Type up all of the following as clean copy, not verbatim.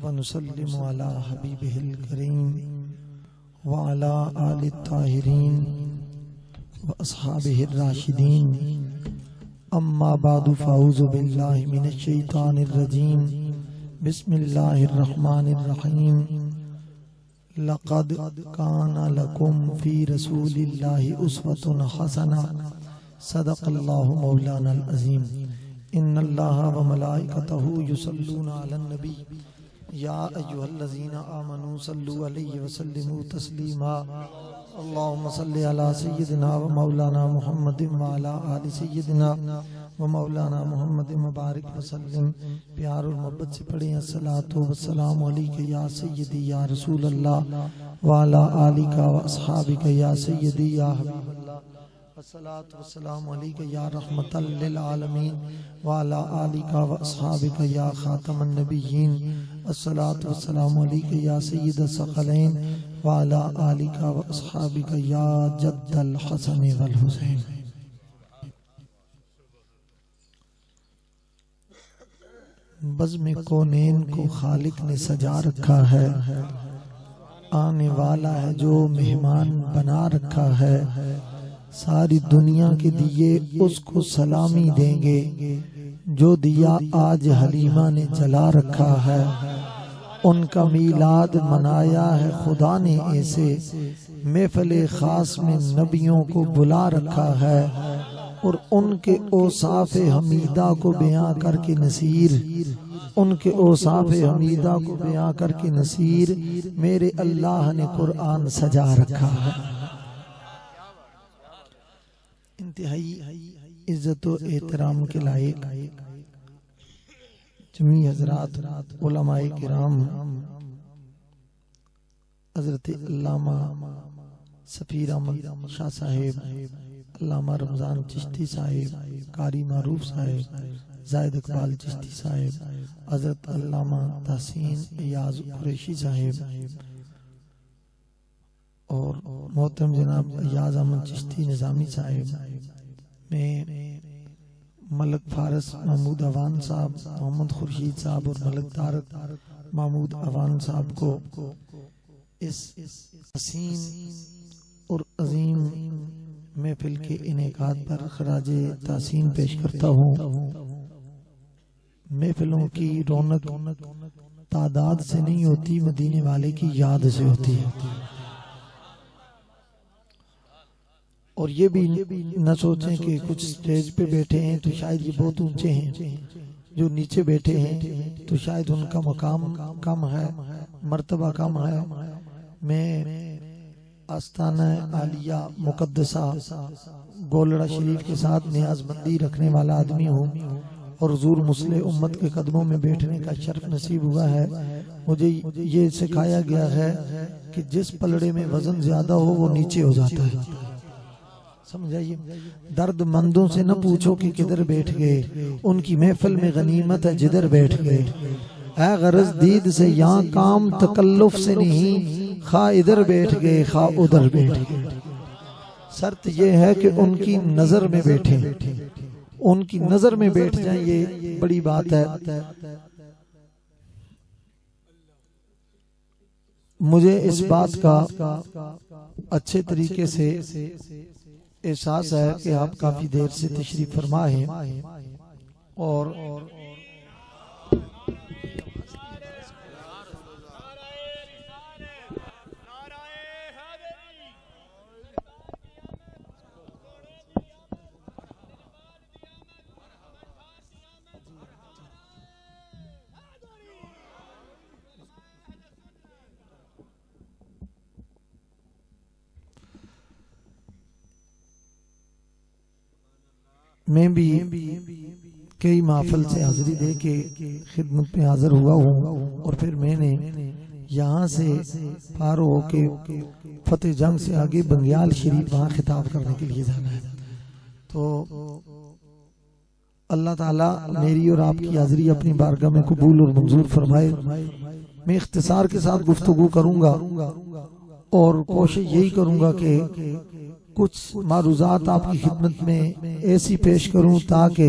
वनुसल्लिमु अला हबीबिहिल करीम व अला आलि ताहिरीन व अस्हाबिहिर राशिदीन अम्मा बादु फ़अऊज़ु बिल्लाहि मिनश शैतानिर रजीम बिस्मिल्लाहिर रहमानिर रहीम लक़द काना लकुम फ़ी रसूलिल्लाहि उस्वतुन हसना सदक़ल्लाहु मौलानल अज़ीम इन्नल्लाहा व मलाइकतहु युसल्लूना अलन नबी या अय्युहल्लज़ीना आमनू सल्लु अलैहि व सल्लिमू तस्लीमा अल्लाहुम्मा सल्लि अला सय्यिदिना व मौलाना मुहम्मदिन व अला आलि सय्यिदिना व मौलाना मुहम्मदिन व बारिक व सल्लिम। प्यार और मोहब्बत से पढ़ें अस्सलातु वस्सलामु अलैका या सय्यिदी या रसूल अल्लाह व अला आलिका व अस्हाबिका या सय्यिदी या हबीबल्लाह अस्सलातु वस्सलामु अलैका या रहमतल लिल आलमीन व अला आलिका व अस्हाबिका या खातमन नबिय्यीन अस्सलातु वस्सलामु अलैका या सय्यिदस सकलैन व अला आलिका व अस्हाबिका या जद्दल हसन वल हुसैन। बज़्म कौनैन को खालिक ने सजा रखा है, आने वाला है जो मेहमान बना रखा है। सारी दुनिया के दिए उसको सलामी देंगे, जो दिया आज हलीमा ने जला रखा है। उनका मीलाद मनाया है खुदा ने ऐसे, महफ़िल खास में नबियों को बुला रखा है। और उनके औसाफ़े हमीदा को बयां करके नसीर, उनके औसाफ़े हमीदा को बयां करके नसीर मेरे अल्लाह ने कुरान सजा रखा है। इंतहाई इज्जत व एहतराम के लायक जमी हजरात उलमाए किराम, हजरत अल्लामा सफीर अहमद शाह साहेब, अल्लामा रमजान चिश्ती साहेब, कारी मारूफ साहेब, जायद इकबाल चिश्ती साहेब, हजरत अल्लामा तहसीन इयाज कुरैशी साहेब और मोहतरम जनाब इयाज अहमद चिश्ती निजामी साहेब, मैं मलक फारस महमूद अवान साहब, मोहम्मद खुर्शीद साहब और मलक तारक महमूद अवान साहब को इस हसीन और अजीम महफिल के इनेकाद पर खराज तासीन पेश करता हूँ। महफिलों की रौनक तादाद से नहीं होती, मदीने वाले की याद से होती है। और ये भी न सोचें कि कुछ स्टेज पे बैठे हैं तो शायद ये बहुत ऊंचे हैं, जो नीचे बैठे हैं तो शायद उनका मकाम कम है, मर्तबा कम है। मैं आस्ताना आलिया मुकद्दसा गोलड़ा शरीफ के साथ नियाजमंदी रखने वाला आदमी हूँ और हुजूर मुस्लिम उम्मत के कदमों में बैठने का शर्फ नसीब हुआ है। मुझे ये सिखाया गया है कि जिस पलड़े में वजन ज्यादा हो वो नीचे हो जाता है। समझाइए, दर्दमंदों से न पूछो कि किधर बैठ गए, उनकी महफिल में गनीमत है जिधर बैठ गए। ऐ गरज दीद से यहाँ काम तकल्लुफ से नहीं, खा इधर बैठ गए खा उधर बैठ गए। शर्त यह है कि उनकी नजर में बैठे, उनकी नजर में बैठ जाएं, ये बड़ी बात है। मुझे इस बात का अच्छे तरीके से एहसास है कि आप काफी देर से तशरीफ फरमा हैं और मैं भी कई महफिल से हाजिरी दे के खिदमत में हाजिर हुआ हूँ और फिर मैंने यहाँ से पार होके फतेह जंग से आगे बंगियाल शरीफ वहाँ खिताब करने के लिए जाना है। तो अल्लाह ताला मेरी और आपकी हाजिरी अपनी बारगाह में कबूल और मंजूर फरमाए। मैं इख्तिसार के साथ गुफ्तगू करूंगा और कोशिश यही करूंगा कि कुछ मारूजात आपकी खिदमत में ऐसी पेश करूं ताकि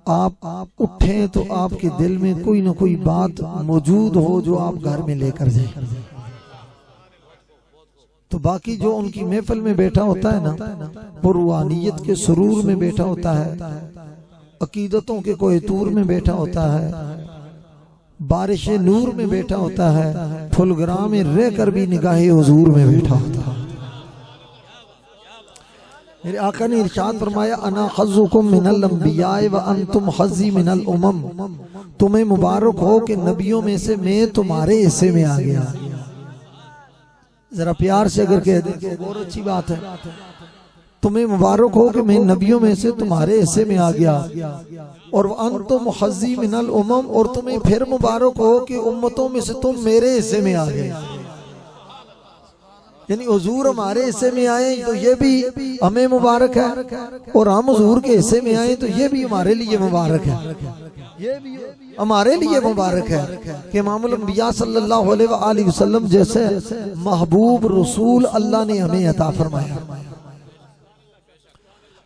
आप उठें तो आपके दिल में कोई ना कोई बात मौजूद हो जो आप घर में लेकर जाए। तो बाकी जो उनकी महफिल में बैठा होता है ना, वो रूहानियत के सुरूर में बैठा होता है, अकीदतों के कोहतूर में बैठा होता है, बारिश नूर में बैठा होता है, फुलगरा में रहकर भी निगाहे हुजूर में बैठा होता है। मेरे आका ने इरशाद फरमाया, अना खज़्ज़ुकुम मिनल अंबिया व अंतुम खज़्ज़ी मिनल उमम। तुम्हें मुबारक हो कि नबियों में से मैं तुम्हारे हिस्से में आ गया। जरा प्यार से अगर कह दें तो बहुत अच्छी बात है। तुम्हें मुबारक हो कि मैं नबियों में से तुम्हारे हिस्से में आ गया। और अंतुम खज़्ज़ी मिनल उमम, और तुम्हें फिर मुबारक हो कि उम्मतों में से तुम मेरे हिस्से में आ गए। यानी हुजूर हमारे हिस्से में आए तो ये भी हमें मुबारक है, और हम हुजूर के हिस्से में आए तो ये भी हमारे लिए मुबारक है। ये भी हमारे लिए मुबारक है कि इमामुल अंबिया सल्लल्लाहु अलैहि वसल्लम जैसे महबूब रसूल अल्लाह ने हमें अता फरमाया।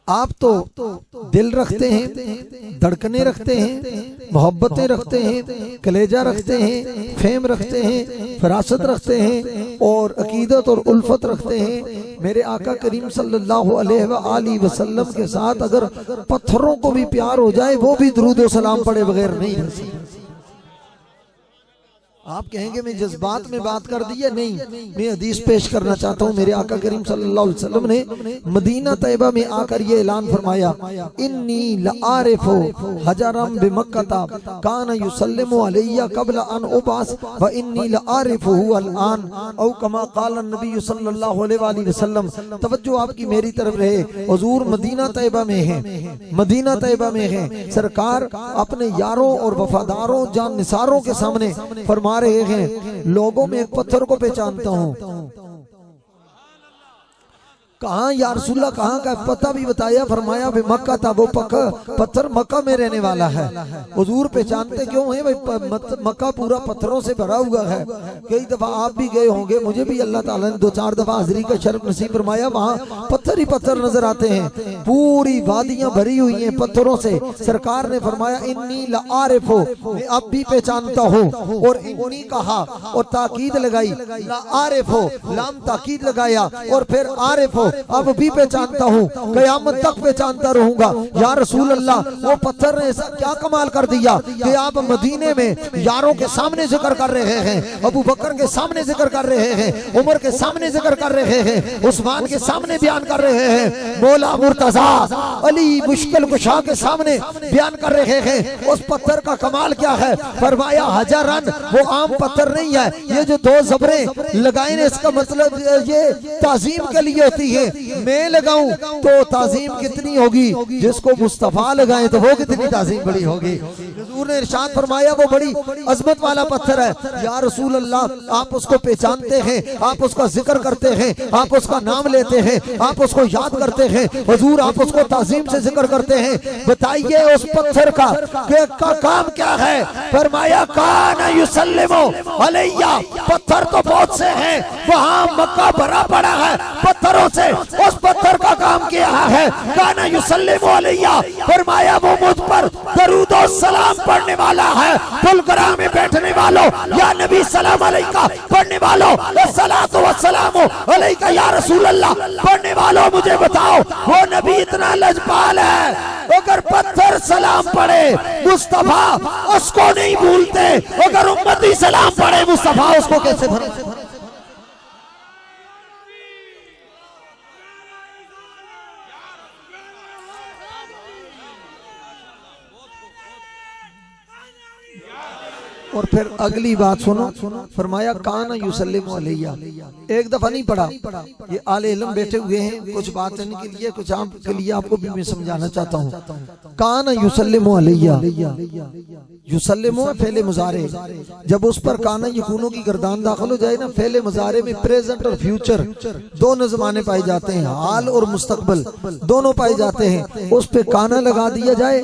आप तो दिल रखते हैं, धड़कने रखते हैं, मोहब्बतें रखते हैं, कलेजा रखते हैं, फेम रखते हैं, फरासत रखते हैं और अकीदत और उल्फत रखते हैं। मेरे आका करीम सल्लल्लाहु अलैहि वसल्लम के साथ अगर पत्थरों को भी प्यार हो जाए वो भी दुरूद और सलाम पढ़े बगैर नहीं रह सकते। आप कहेंगे मैं जज्बात में बात कर दी है, नहीं, मैं हदीस पेश करना चाहता हूँ। मेरे आका करीम सल्लल्लाहु अलैहि वसल्लम ने मदीना तैयबा में आकर ये ऐलान फरमाया, इन्नी लआरिफु हजरम बिमक्का कान युसल्लिमु अलैया क़ब्ल अन उबास व इन्नी लआरिफुहु अलआन औ कमा क़ाल नबी सल्लल्लाहु अलैहि वसल्लम। तवज्जो आपकी मेरी तरफ रहे। हुजूर मदीना तैयबा में हैं, मदीना तैयबा में हैं। सरकार अपने यारों और वफादारों जान निसारों के सामने फरमा रहे हैं, लोगों में एक पत्थर को पहचानता हूं। कहाँ या रसूलल्लाह, कहाँ का पता भी बताया। फरमाया भी मक्का था, वो पत्थर मक्का में रहने वाला है। हुजूर पहचानते क्यों है भाई? मक्का पूरा पत्थरों से भरा हुआ है। कई दफा आप भी गए होंगे, मुझे भी अल्लाह ताला ने 2-4 दफा हाजिरी का शर्फ नसीब फरमाया। वहाँ पत्थर ही पत्थर नजर आते हैं, पूरी वादियां भरी हुई हैं पत्थरों से। सरकार ने फरमाया इन्नी लआरिफु, मैं अब भी पहचानता हूँ। और इन्नी कहा और ताकीद लगाई, लआरिफु लाम ताकीद लगाया और फिर आरिफु अब भी पहचानता हूँ, क़यामत तक पहचानता रहूंगा। या रसूल अल्लाह, वो पत्थर ने ऐसा क्या कमाल कर दिया कि आप मदीने में यारों के सामने जिक्र कर रहे हैं, अबू बकर के सामने जिक्र कर रहे हैं, उमर के सामने जिक्र कर रहे हैं, उस्मान के सामने बयान कर रहे हैं, मौला मुर्तजा अली मुश्किल कुशा के सामने बयान कर रहे हैं। उस पत्थर का कमाल क्या है? फरमाया हजरन, वो आम पत्थर नहीं है। ये जो 2 ज़बरें लगाए ने, इसका मतलब ये ताजीम के लिए होती है। मैं लगाऊं तो ताजीम कितनी होगी, जिसको मुस्तफा लगाए तो वो कितनी ताजीम बड़ी होगी। हुजूर ने इरशाद फरमाया वो बड़ी अजमत वाला पत्थर है। या रसूल अल्लाह, आप उसको पहचानते हैं, आप उसका जिक्र करते हैं, आप उसका नाम लेते हैं, आप उसको याद करते हैं। हुजूर आप उसको ताजीम से जिक्र करते हैं। बताइए उस पत्थर का काम क्या है? फरमाया कान युसल्लिमु अलैया। पत्थर तो बहुत से हैं, वहाँ मक्का भरा पड़ा है पत्थरों से। उस पत्थर का काम क्या है? काना युसल्लिमु अलैया। फरमाया वो मुझ पर दरूद और सलाम पढ़ने वाला है। फुलकरा में बैठने वालों, या नबी सलाम अलैका पढ़ने वालों, अस्सलातु वस्सलामु अलैका या रसूल अल्लाह पढ़ने वालों, मुझे बताओ वो नबी इतना लजपाल है, अगर पत्थर सलाम पढ़े मुस्तफा उसको नहीं भूलते, अगर उम्मती सलाम पढ़े मुस्तफा उसको कैसे भूलते? और फिर अगली बात सुनो, फरमाया काना युसल्लिमु अलैया। एक दफा नहीं पढ़ा, ये आले इल्म बैठे हुए हैं, कुछ बात इनके लिए, कुछ आपके लिए, आपको भी मैं समझाना चाहता हूँ। काना युसल्लिमु अलैया, युसल्लिमु फेले मुजारे, जब उस पर काना यकूनों की गर्दान दाखिल हो जाए ना, फेले मुजारे में प्रेजेंट और फ्यूचर दोनों ज़माने पाए जाते हैं, हाल और मुस्तकबल दोनों पाए जाते हैं। उस पे काना लगा दिया जाए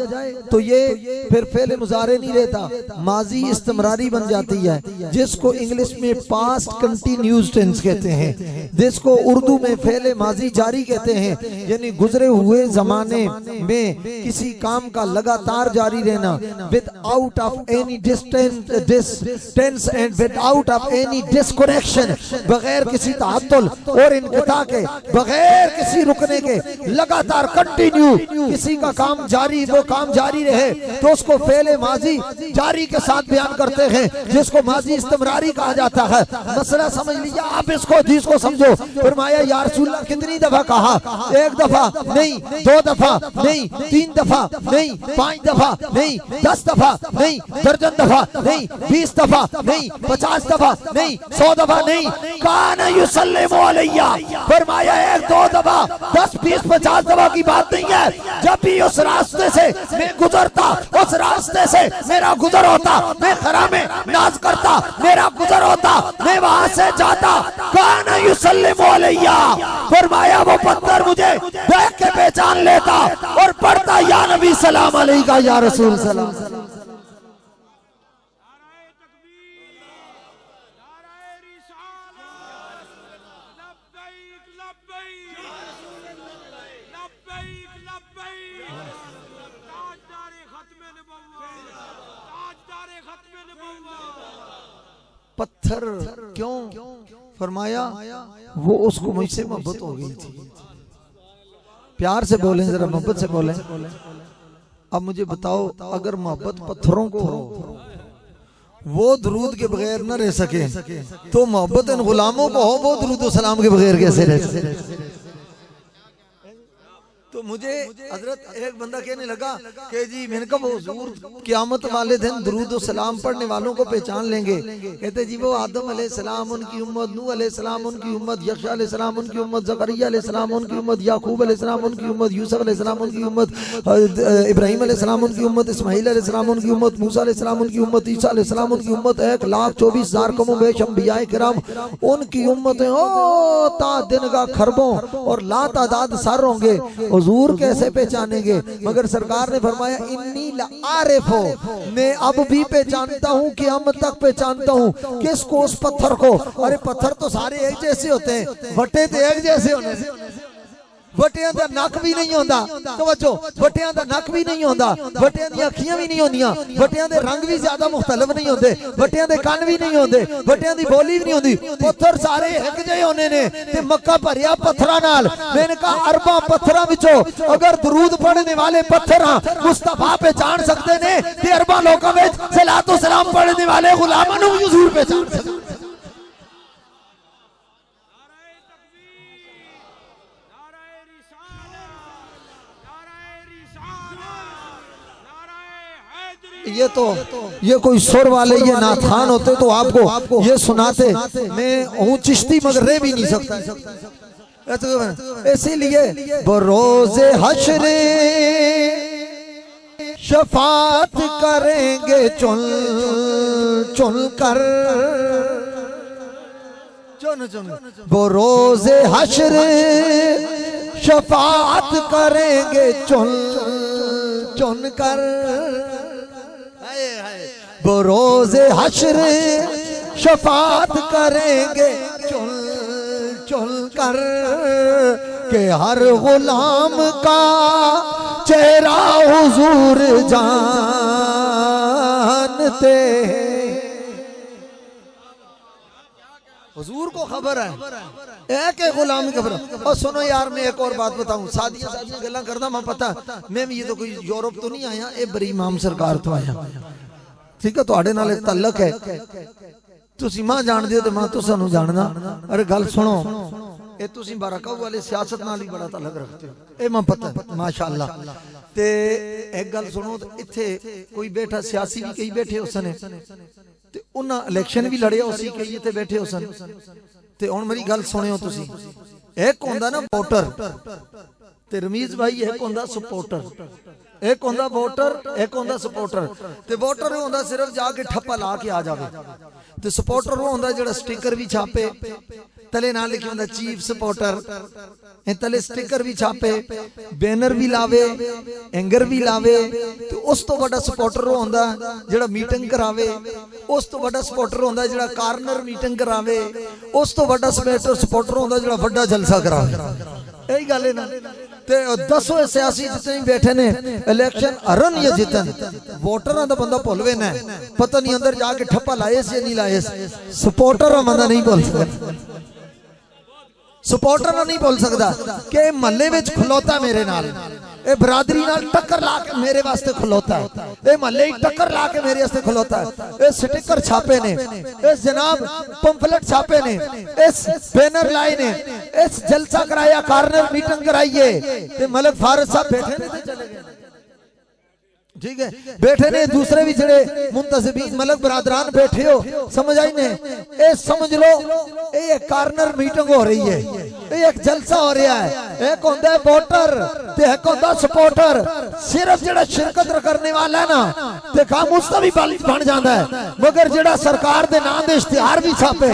तो ये फिर फेले मुजारे नहीं रहता, माजी इस्तेमाल इस्तेमरारी बन जाती है, जिसको इंग्लिश में पास्ट कंटिन्यूज टेंस कहते हैं, जिसको उर्दू में फेले माजी जारी कहते हैं, यानी गुजरे हुए जमाने में किसी काम का लगातार जारी रहना, without of any distance and without of any disconnection, बगैर किसी ताअत्तुल और इनक़िता के, बगैर किसी रुकने के, लगातार कंटिन्यू किसी का काम जारी, वो काम जारी रहे तो उसको फेले माजी जारी के साथ बयान करते हैं, जिसको माजी इस्तिमरारी कहा जाता है। मसला समझ लीजिए, आप इसको हदीस को समझो। फरमाया या रसूलल्लाह कितनी दफा कहा? एक दफा नहीं, दो दफा नहीं, तीन दफा नहीं, 5 दफा नहीं, 10 दफा नहीं, दर्जन दफा नहीं, 20 दफा नहीं, 50 दफा नहीं, 100 दफा नहीं। काना युसल्लिमु अलैया, फरमाया 1 2 दफा 10 20 50 दफा की बात नहीं है। जब भी उस रास्ते से मैं गुजरता, उस रास्ते से मेरा गुजर होता, मैं खरा में नाज करता, मेरा गुजर होता, मैं वहां से जाता, काना युसल्लिमु अलैया, फरमाया वो पत्थर मुझे देख के पहचान लेता और पढ़ता या नबी सलाम अलैका या रसूल सलाम। पत्थर क्यों? फरमाया वो उसको मुझसे मोहब्बत हो गई थी। प्यार से बोलें, जरा मोहब्बत से बोलें। अब मुझे बताओ, अगर मोहब्बत पत्थरों को हो, वो दरूद के बगैर न रह सके, तो मोहब्बत इन गुलामों को हो, वो दरूद सलाम के बगैर कैसे रह सके? तो मुझे हजरत एक बंदा कहने लगा कि जी मैंने कहा वो हुजूर क़यामत वाले दिन दुरूद और सलाम पढ़ने वालों को पहचान लेंगे। कहते जी वो आदम अलैहिस्सलाम उनकी उम्मत, नूह अलैहिस्सलाम उनकी उम्मत, यहया अलैहिस्सलाम उनकी उम्मत, ज़करिया अलैहिस्सलाम उनकी उम्मत, याकूब अलैहिस्सलाम उनकी उम्मत, यूसुफ अलैहिस्सलाम उनकी उम्मत, इब्राहीम अलैहिस्सलाम उनकी उम्मत, इस्माईल अलैहिस्सलाम उनकी उम्मत, मूसा अलैहिस्सलाम उनकी उम्मत, ईसा अलैहिस्सलाम उनकी उम्मत, 1,24,000 कमो बेश अंबियाए किराम उनकी उम्मतें ओ ता दिन का खरबों और लातादाद सर होंगे। हुजूर कैसे पहचानेंगे? मगर सरकार ने फरमाया इन्नी लारिफ हो, मैं अब भी पहचानता हूँ, क़यामत तक पहचानता हूँ। किसको? उस पत्थर को। अरे पत्थर तो सारे एक जैसे होते हैं, वटे तो एक जैसे होने से वटियां दा नक भी नहीं होता। तो बच्चो वटियां दा नक भी नहीं होता, वटियां दी अखियां भी नहीं होंदियां, वटियां दे रंग भी ज्यादा मुख्तलिफ नहीं होते, वटियां दे कान भी नहीं होते, वटियां दी बोली भी नहीं होती। पत्थर सारे एक जहे होने ने ते मक्का भरिया पत्थरां नाल। मैंने कहा अरबा पत्थरां विचों अगर दरूद पढ़ने वाले पत्थर मुस्तफा पहचान सकते ने ते अरबा लोकां विच सलातो सलाम पढ़ने वाले गुलामां नूं हुजूर पहचान सकते। ये कोई सुर वाले ये नाथखान होते तो आपको ये सुनाते। मैं हूँ चिश्ती मगर रह भी नहीं सकता। इसीलिए बरोज़े हश्रे शफात करेंगे चुन चुन कर, चुन चुन बरोज़े हश्रे शफात करेंगे चुन चुन कर, बरोज़े हश्र शफात करेंगे चुन चुन कर के हर गुलाम का चेहरा हुजूर जानते। हुजूर को खबर है, एक गुलाम की खबर। और सुनो यार, मैं एक और बात बताऊं, सादियां सादियां गल्लां करदा मैं पता मैं भी ये तो कोई यूरोप तो नहीं आया, ये बरी इमाम सरकार तो आया। ठीक है, तुहाडे नाल एक तल्लक है, तुसी मां जानदे हो ते मां तुसानू जानना। अरे गल सुनो, ये तुसी बरकाऊ वाले सियासत नाल ही बड़ा तल्लक रखते हो, ये मैं पता माशाअल्लाह। ते एक गल सुनो, इत्थे कोई बैठा सियासी भी कई बैठे हो सने ते उन्हां इलेक्शन भी लड़िया उसी कई इत्थे बैठे हो सन। ते हुण मेरी गल सुनियो तुसी, एक होंदा ना वोटर ते रमीज भाई, एक होंदा सपोर्टर, एक होंदा वोटर, एक होंदा सपोर्टर। ते वोटर वो होंदा सिर्फ जाके ठप्पा ला के आ जावे, ते सपोर्टर वो होंदा जेड़ा स्टिकर भी छापे, तले नाल लिखिया हुंदा चीफ सपोर्टर, तले स्टिकर भी छापे, बैनर भी लावे, एंगर भी लावे। तो उस तो बड़ा सपोर्टर होंदा जिहड़ा मीटिंग करावे, उस तो बड़ा सपोर्टर होंदा जिहड़ा कार्नर मीटिंग करावे, उस तो बड़ा सपोर्टर होंदा जिहड़ा बड़ा जलसा करावे। यही गल है ना। ते दसों सियासी जितने बैठे ने इलेक्शन हरन या जितन, वोटर का बंदा भुल ना, पता नहीं अंदर जाके ठप्पा लाए से नहीं लाए, सपोर्टर बंदा नहीं भूल सकता, सपोर्टर नहीं भूल सकता कि महल्ले में खलोता मेरे नाल, ए बरादरी नाल टक्कर ला के मेरे वास्ते खलोता है, ए महल्ले टक्कर ला के मेरे वास्ते खलोता है। ए स्टिकर छापे ने, इस जनाब पंफलेट छापे ने, इस बैनर लाए ने, इस जलसा कराया, कार्नर मीटिंग कराइए, ते मलिक फारिस साहब बैठे ने, चले गए। ठीक है, बैठे ने दूसरे भी जड़े मुंतजिबीन मलक बरादरान बैठे हो, समझ आई ने। ए समझ लो ये कार्नर मीटिंग हो रही है, ये एक जलसा हो रहा है। एक होंदा है वोटर ते एक होंदा सपोर्टर। सिर्फ जड़ा शिरकत करने वाला है ना ते काम उसका भी बन जाता है, मगर जड़ा सरकार दे नाम दे इश्तिहार भी छापे,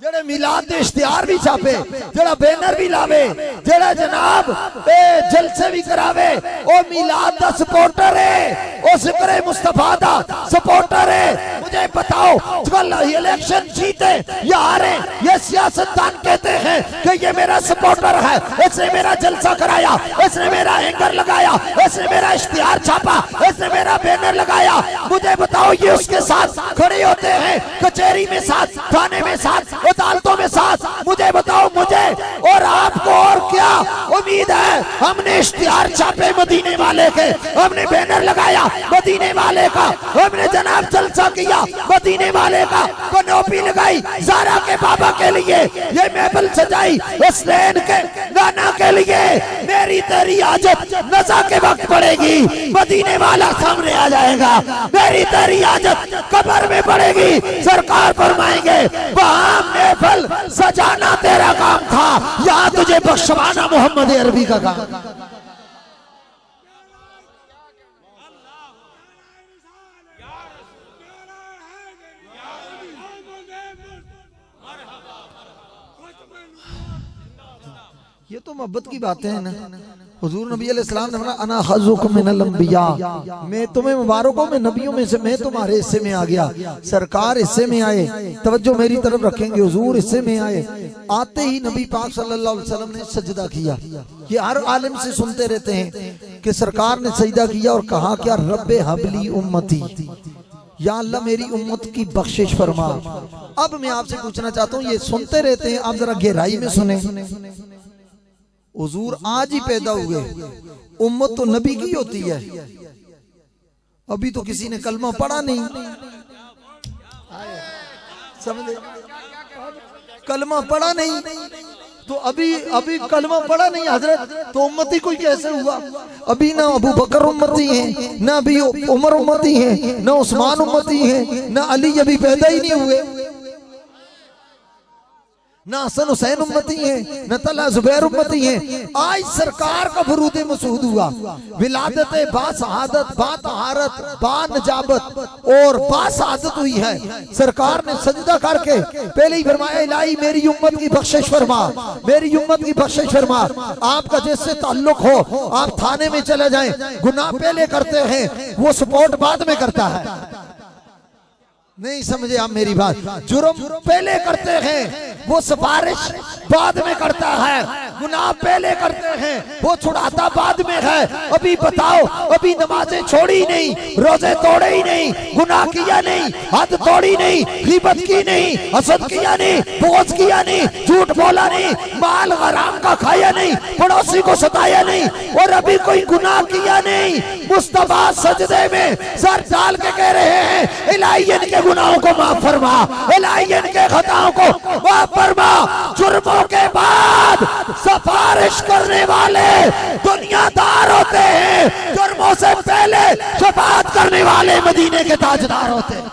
जड़े मिलाद दे इश्तिहार भी छापे, जड़ा बैनर भी लावे, जड़ा जनाब ए जलसे भी करावे, ओ मिलाद दा सपोर्टर है, ओ जिक्र मुस्तफा दा सपोर्टर है। मुझे बताओ कल इलेक्शन जीते या हारे, ये सियासतदान कहते हैं कि ये मेरा सपोर्टर है, इसने मेरा जलसा कराया, इसने मेरा एंकर लगाया, इसने मेरा इश्तिहार छापा, इसने मेरा बैनर लगाया। मुझे बताओ ये उसके साथ खड़े होते हैं, कचहरी में साथ, थाने में साथ, अदालतों में साथ। मुझे बताओ मुझे और आपको और क्या उम्मीद है? हमने इश्तिहार छापे मदीने वाले के, हमने बैनर लगाया मदीने वाले का, हमने जनाब जलसा किया मदीने वाले का, कनोपी लगाई ज़ारा के बाबा के लिए, ये महफिल सजाई हुसैन के गाना के लिए। मेरी तेरी आजत नज़ा के वक्त पड़ेगी, मदीने वाला सामने आ जाएगा। मेरी तेरी आजत कब्र में पड़ेगी, सरकार फरमाएंगे वहां महफिल सजाना तेरा काम था, यहाँ तुझे बख्शवाना मोहम्मद अरबी का काम। ये तो मोहब्बत की बातें हैं ना। हुजूर नबी अलैहिस्सलाम ने फरमाया अना हज़्ज़ुकुम मिनल अंबिया, मैं तुम्हें मुबारक हूं, मैं नबियों में से, मैं तुम्हारे हिस्से में आ गया। सरकार हिस्से में आए, तवज्जो मेरी तरफ रखेंगे, हुजूर हिस्से में आए। आते ही नबी पाक सल्लल्लाहु अलैहि वसल्लम ने सजदा किया। ये हर आलिम से सुनते रहते हैं कि सरकार ने सजदा किया और कहा क्या, रब्बे हबली उम्मती, या अल्लाह मेरी उम्मत की बख्शिश फरमा। अब मैं आपसे पूछना चाहता हूँ, ये सुनते रहते हैं, आप जरा गहराई में सुने। हुजूर आज ही पैदा हुए, उम्मत तो नबी की होती है, अभी तो किसी ने कलमा पढ़ा नहीं, समझे, कलमा पढ़ा नहीं, तो अभी कलमा पढ़ा नहीं हजरत, तो उम्मती कोई कैसे हुआ? अभी ना अबू बकर उम्मती है, ना अभी उमर उम्मती है, ना उस्मान उम्मती है, ना अली अभी पैदा ही नहीं हुए, ना हसन हुसैन उम्मती है, न तला जुबैर उम्मती है। आज सरकार का फरूद मसूद हुआ, विलादत बा शहादत, बा तहारत, बा नजाबत और बा शहादत हुई है। सरकार ने सजदा करके पहले ही फरमाया इलाही मेरी उम्मत की बख्शिश फरमा, मेरी उम्मत की बख्शिश फरमा। आपका जिससे ताल्लुक हो, आप थाने में चले जाएं, गुनाह पहले करते हैं, वो सपोर्ट बाद में करता है। नहीं समझे आप मेरी बात? जुर्म पहले करते हैं, वो सिफारिश बाद में करता है, गुनाह पहले करते हैं, वो छुड़ाता बाद में है। अभी बताओ, अभी नमाजें छोड़ी नहीं, रोजे तोड़े ही नहीं, गुनाह किया नहीं, हद तोड़ी नहीं, ग़ीबत की नहीं, हसद किया नहीं, बोझ किया नहीं, झूठ बोला नहीं, माल हराम का खाया नहीं, पड़ोसी को सताया नहीं, और अभी कोई गुनाह किया नहीं। मुस्तफा सजदे में सर डाल के कह रहे हैं इलाही इनके गुनाहों को माफ फरमा, इलाही इनके खताओं को माफ फरमा। जुर्मों के बाद सिफारिश करने वाले दुनियादार होते हैं, जुर्मों से पहले शफाअत करने वाले मदीने के ताजदार होते हैं।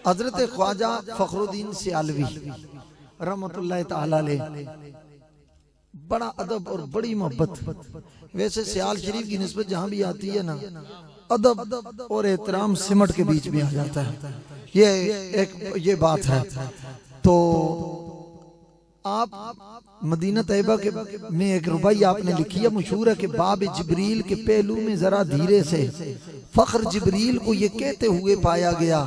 हजरत ख्वाजा फखरुद्दीन सियालवी रहमतुल्लाह ताला अलैह, बड़ा अदब और बड़ी मोहब्बत। वैसे सियाल शरीफ की निस्बत जहां भी आती है ना, अदब और एहतराम सिमट के बीच में आ जाता है। ये बात है। तो आप मदीना तैयबा के में एक रुबाई आपने लिखी है, मशहूर है कि बाब जिब्रील के पहलू में जरा धीरे से फख्र जिब्रील को ये कहते हुए पाया गया,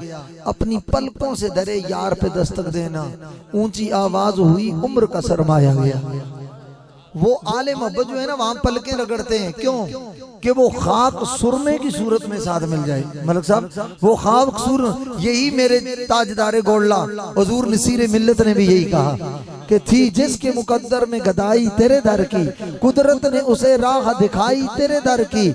अपनी पलकों से दरे यार पे दस्तक देना, ऊंची आवाज हुई उम्र का सरमाया गया। वो आले मोहब्बत जो है ना, वहां पलकें रगड़ते हैं, क्यों? कि वो खाक सुरमे की सूरत में साथ मिल जाए। मलक साहब, वो खाक सुर, यही मेरे ताजदारे गोल्ला हुजूर नसीर मिल्लत ने भी यही कहा कि थी जिसके मुकद्दर में गदाई तेरे दर की, कुदरत ने उसे राह दिखाई तेरे दर की।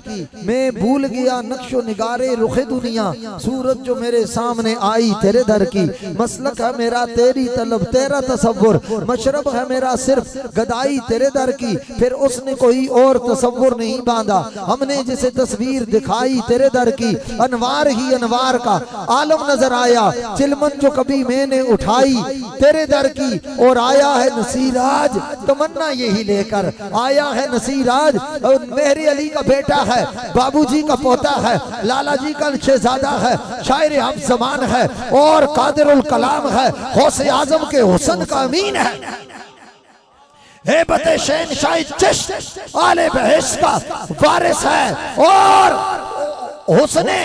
मैं भूल गया नक्शो निगारे रुखे दुनिया, सूरत जो मेरे सामने आई तेरे दर की। मसलक है मेरा तेरी तलब तेरा तसव्वुर, मशरब है मेरा सिर्फ गदाई तेरे दर की। फिर उसने कोई और तसव्वुर नहीं बांधा, हमने जिसे तस्वीर दिखाई तेरे दर की। अनवार ही अनवार का आलम नजर आया, चिलमन जो कभी मैंने उठाई तेरे दर की। और आया है नसीराज तमन्ना यही लेकर, आया है नसीराज, और मेहरी अली का बेटा है, बाबूजी का पोता है, लाला जी का शहजादा है, शायर हम ज़मान है और कादिरुल कलाम है, गौसे आजम के हुस्न का अमीन है। हेबते शहनशाही चिश्त आले बहश का वारिस है और हुस्ने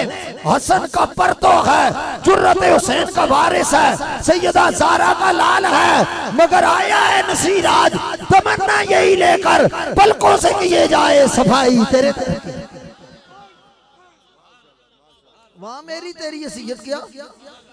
हसन का परतो है, जुर्रत हुसैन का वारिस है, सैयदा ज़ारा का लाल है। मगर आया है नसीराज तमन्ना यही लेकर, पलकों से किए जाए सफाई तेरे। वहां मेरी तेरी हैसियत क्या,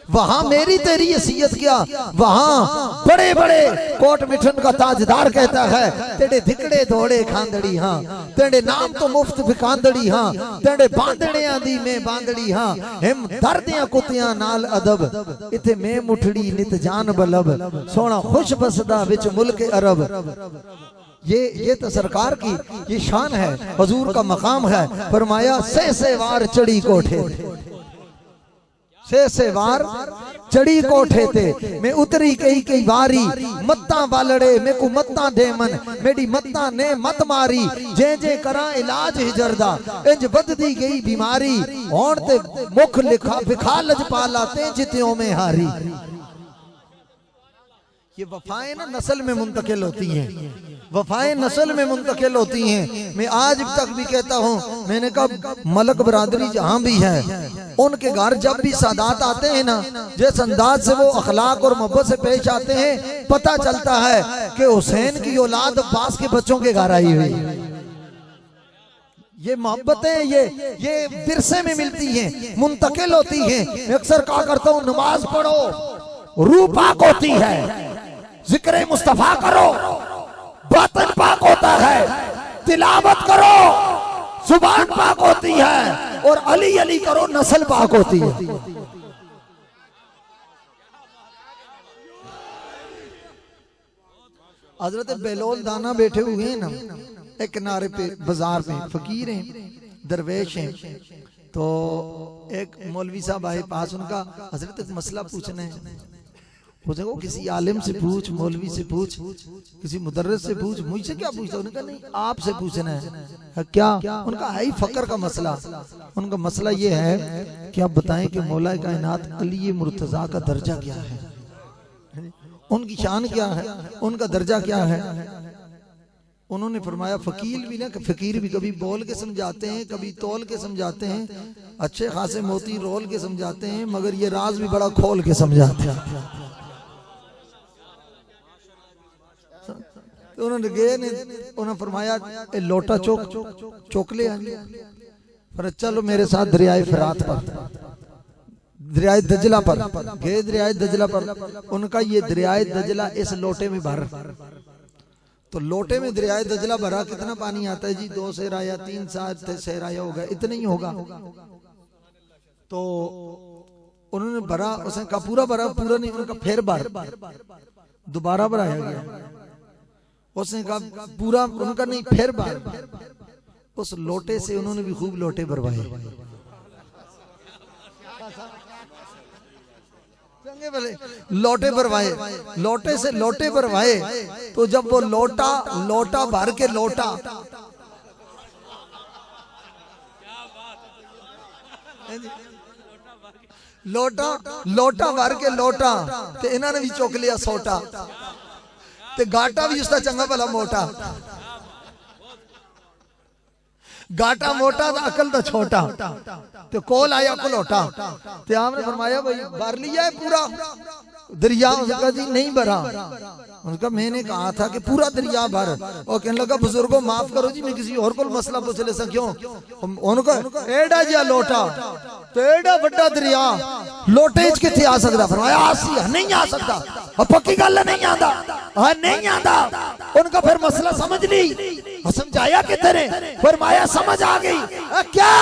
वहां मेरी तेरी हैसियत क्या। वहां बड़े बड़े कोट मिठन का ताजदार कहता है, तेरे धिकड़े दौड़े खांदड़ी हाँ, तेरे नाम तो मुफ्त बिकांदड़ी हाँ, तेरे बांदड़े आंदी में बांदड़ी हाँ, हिम दर्दियां कुतियां नाल अदब, इथे मैं मुठड़ी नित जान बलब, सोना खुश बसदा विच मुल्क अरब। ये तो सरकार की ये शान है, हुजूर का मकाम है। फरमाया से वार चढ़ी कोठे, से वार चढ़ी कोठे ते, मैं उतरी कई वारी, मत्ता बालड़े मैं को मत्ता देमन, मेरी मत्ता ने मत मारी, जे जे करा इलाज हिजरदा, इंज बददी गई बीमारी, होण ते मुख लिखा बिखा लजपाला ते जित्यों में हारी। ये वफाएं ना नस्ल में मुंतकिल होती हैं, वफाएं नस्ल में मुंतकिल होती हैं। मैं आज तक भी कहता हूँ, मैंने कहा मलक बरादरी जहाँ भी है, उनके घर जब भी सादात आते हैं ना, जिस अंदाज से वो अखलाक और मोहब्बत से पेश आते हैं, पता चलता है कि हुसैन की औलाद अब्बास के बच्चों के घर आई हुई। ये मोहब्बतें ये विरसे में मिलती हैं, मुंतकिल होती हैं। मैं अक्सर कहा करता हूँ, नमाज पढ़ो रूह पाक होती है, जिक्र मुस्तफा करो बातन पाक होता है, तिलावत करो जुबान पाक होती है, और अली अली करो नस्ल पाक होती है। हजरत बेलोल दाना बैठे हुए हैं ना एक किनारे पे बाजार में, फकीर हैं दरवेश हैं। तो एक मौलवी साहब आए पास, उनका हजरत एक मसला पूछना है। पूछेगा किसी आलिम से पूछ, मौलवी से पूछ, किसी मुदर्रिस से पूछ, मुझसे क्या पूछता? उन्होंने कहा नहीं, आपसे पूछना है। क्या? उनका है फकर का मसला। उनका मसला ये है कि आप बताएं कि मौला कायनात अली मुर्तजा का दर्जा क्या है, उनकी शान क्या है, उनका दर्जा क्या है। उन्होंने फरमाया फकीर भी ना, फकीर भी कभी बोल के समझाते हैं, कभी तोल के समझाते हैं, अच्छे खासे मोती रोल के समझाते हैं, मगर ये राज भी बड़ा खोल के समझाते हैं। तो उन्होंने गए ने, उन्होंने फरमाया लोटा चोक ले आए। पर चलो मेरे साथ दरियाए फरात पर, दरियाए दजला पर गए। दरियाए दजला पर उनका ये दरियाए दजला इस लोटे में भर, तो लोटे में दरियाए दजला भरा, कितना पानी आता है जी? 2 सेर आया, 3 सेर आया होगा, इतना ही होगा। तो उन्होंने भरा, उसने कहा पूरा भरा, पूरा नहीं, उन्होंने कहा फिर भर, दोबारा भराया गया। उसने कहा पूरा, उनका नहीं फिर बार। उस लोटे से उन्होंने भी खूब लोटे भरवाए। चंगे भले लोटे भरवाए, लोटे से लोटे भरवाए, तो जब वो लोटा भर के लोटा, लोटा भर के लोटा, ते इन्होंने भी चुक लिया सोटा, ते गाटा भी उसका चंगा भला मोटा, गाटा मोटा तो अकल तो छोटा, तो कोल आया कलोटा, तो आपने फरमाया भाई भर लिया है पूरा दरिया? उसका जी नहीं भरा। उनका मैंने कहा था कि पूरा दरिया भर। और कहने लगा बुजुर्गों माफ करो जी, मैं किसी और को मसला पूछ ले क्यों? उनको एडा जिया लोटा, तो एडा बड़ा दरिया लोटे च किथे आ सकता? फरमाया आसी नहीं आ सकता। और पक्की गल नहीं आता, नहीं आता। उनका फिर मसला समझ ली, समझाया कितने ने, फरमाया समझ आ गई। क्या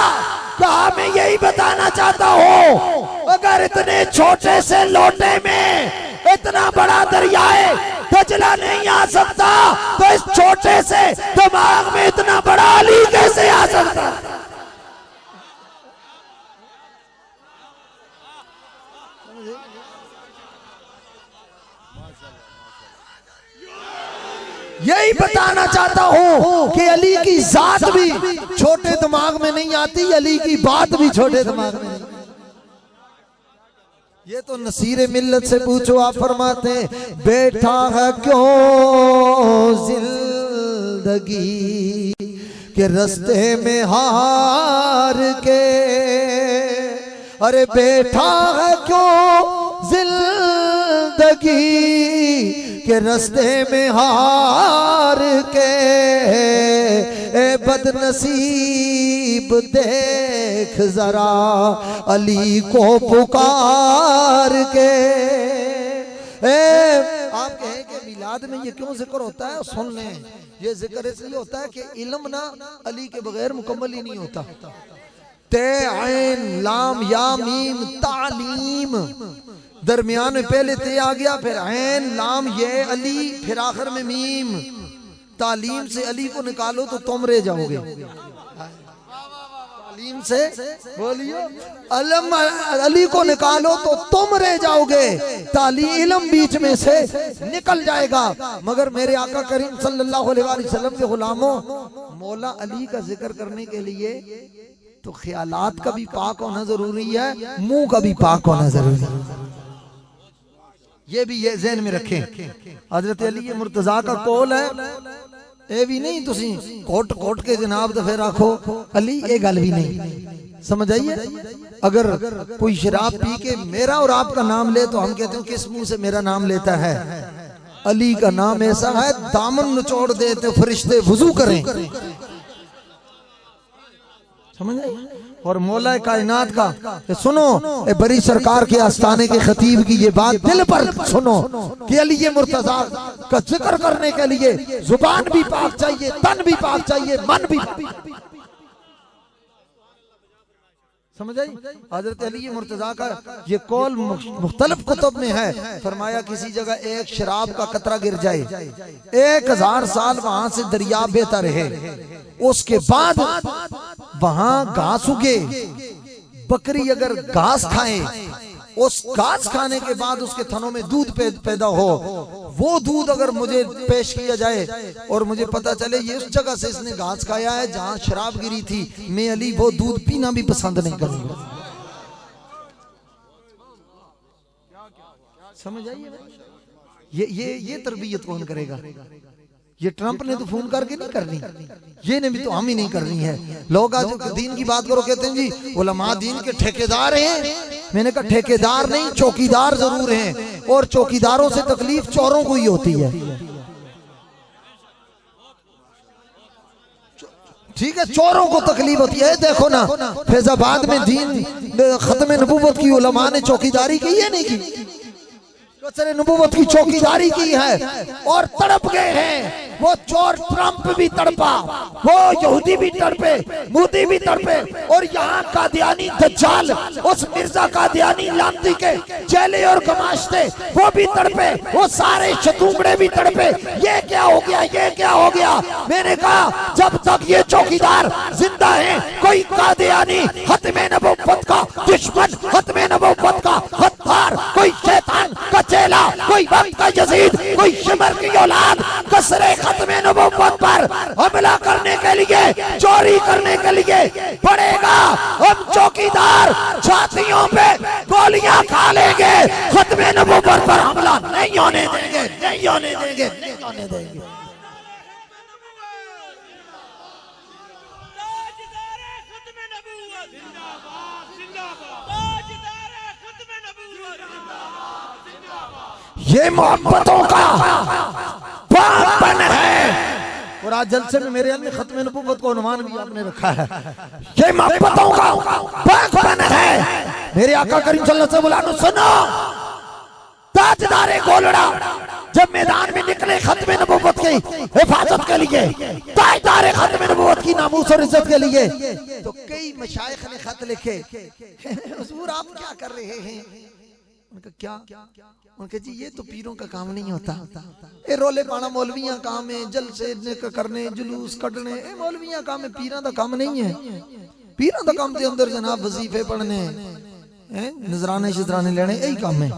कहा? मैं यही बताना चाहता हूँ, अगर इतने छोटे से लोटे में इतना बड़ा दरिया दजला नहीं आ सकता, तो इस छोटे से दिमाग में इतना बड़ा अली कैसे आ सकता? यही बताना चाहता हूँ कि अली की जात भी छोटे दिमाग में नहीं आती, अली की बात भी छोटे दिमाग में नहीं। ये तो नसीरे मिल्लत से पूछो, आप फरमाते हैं बैठा है क्यों जिंदगी के रास्ते में हार के, अरे बैठा है क्यों जिंदगी के रास्ते में हार के, ए बदनसीब देख जरा अली को पुकार के। आप कहें कि मिलाद में ये क्यों जिक्र होता है? सुन लें, ये जिक्र इसलिए होता है कि इल्म ना अली के बगैर मुकम्मल ही नहीं होता। ते ऐन लाम या मीम तालीम, दरमियान में पहले ते आ गया, फिर ऐन लाम ये अली, फिर आखिर में मीम। तालीम से अली को निकालो तो तुम रह जाओगे। तालीम से बोलियो अलम, अली को निकालो तो तुम रह जाओगे, इल्म बीच में से निकल जाएगा। मगर मेरे आका करीम सल्लल्लाहु अलैहि वसल्लम के गुलामों, मौला अली का जिक्र करने के लिए तो ख्यालात का भी पाक होना जरूरी है, मुंह का भी पाक होना जरूरी है। ये भी ये ज़हन में रखें। हजरत अली मुर्तजा का कौल है, ये भी नहीं तुसी कोट कोट के जनाब तो फिर आखो अली, ये गल भी नहीं। समझ आइए, अगर कोई शराब पी के मेरा और आपका नाम ले तो हम कहते हैं किस मुंह से मेरा नाम लेता है? अली का नाम ऐसा है दामन निचोड़ देते फरिश्ते वुजू करें। समझ आइए। और मौला कायनात का सुनो, ए बड़ी सरकार के आस्थाने के खतीब की ये बात दिल पर सुनो कि अली मुर्तजा का जिक्र करने के लिए जुबान भी पाक चाहिए, तन भी पाक चाहिए, मन भी। समझ आई? हजरत अली मुर्तजा का ये कौल मुख्तलिफ कुतुब में है। फरमाया किसी जगह एक शराब का कतरा गिर जाए, 1000 साल वहां से दरिया बहता रहे, उसके बाद वहां घास उगे, बकरी अगर घास खाए, उस घास खाने के बाद उसके थनों में दूध पैदा हो, वो दूध अगर मुझे पेश किया जाए और मुझे पता चले ये उस जगह से इसने घास खाया है जहां शराब गिरी थी, मैं अली वो दूध पीना भी पसंद नहीं करूंगा। समझ आइए? ये तरबियत कौन करेगा? ये ट्रंप ने तो फोन करके नहीं करनी, ये ने भी तो हम ही नहीं करनी है। लोग आज दीन की बात करो कहते हैं जी उलमा दीन के ठेकेदार हैं। मैंने कहा ठेकेदार नहीं, चौकीदार जरूर हैं, और चौकीदारों से तकलीफ चोरों को ही होती है। ठीक है, चोरों को तकलीफ होती है। देखो ना फैजाबाद में दीन खत्म नबूवत की उलमा ने चौकीदारी की है, नहीं की? नबूवत की चौकीदारी की है और तड़प गए हैं। वो चोर ट्रंप भी तड़पा, वो यहूदी भी तड़पे, मोदी भी तड़पे, और यहाँ कादियानी दज्जाल उस मिर्जा कादियानी लांती के चेले और गमाश्ते वो भी तड़पे, वो सारे शतूंगड़े भी तड़पे। ये क्या हो गया, ये क्या हो गया? मैंने कहा जब तक ये चौकीदार जिंदा है, कोई कादियानी खत्मे नबूवत का दुश्मन, खत्मे नबूवत का हत्यार, कोई कोई वक्त का यजीद, कोई शिमर की औलाद कसरे खत्मे नबुव्वत पर हमला करने के लिए, चोरी करने के लिए पड़ेगा। हम चौकीदार छातियों पे गोलियां खा लेंगे, खत्मे नबुव्वत पर हमला नहीं होने देंगे, नहीं होने देंगे, नहीं होने देंगे। ये मोहब्बतों का पापन है। और आज जलसे में मेरे अंदर खत्म नबूवत को उन्वान भी आपने रखा है। ये मोहब्बतों का पापन है। मेरे आका करीम सल्लल्लाहु अलैहि वसल्लम सुनो, ताजदारे गोलड़ा जब मैदान में निकले खत्म नबूवत की हिफाजत के लिए, ताजदारे खत्म नबूवत की नामूस और इज्जत के लिए, तो कई मशाइख ने खत लिखे, हुजूर आप क्या कर रहे हैं? उनका क्या? उनके जी ये तो पीरों का काम नहीं होता, ये रोले पाना मौलवियां काम है, जलसे करने, जुलूस कटने, मौलवियां काम है, पीरा का काम नहीं है। पीरा का काम के अंदर जनाब वजीफे पढ़ने, नजराने शिजराने लेने, यही काम है।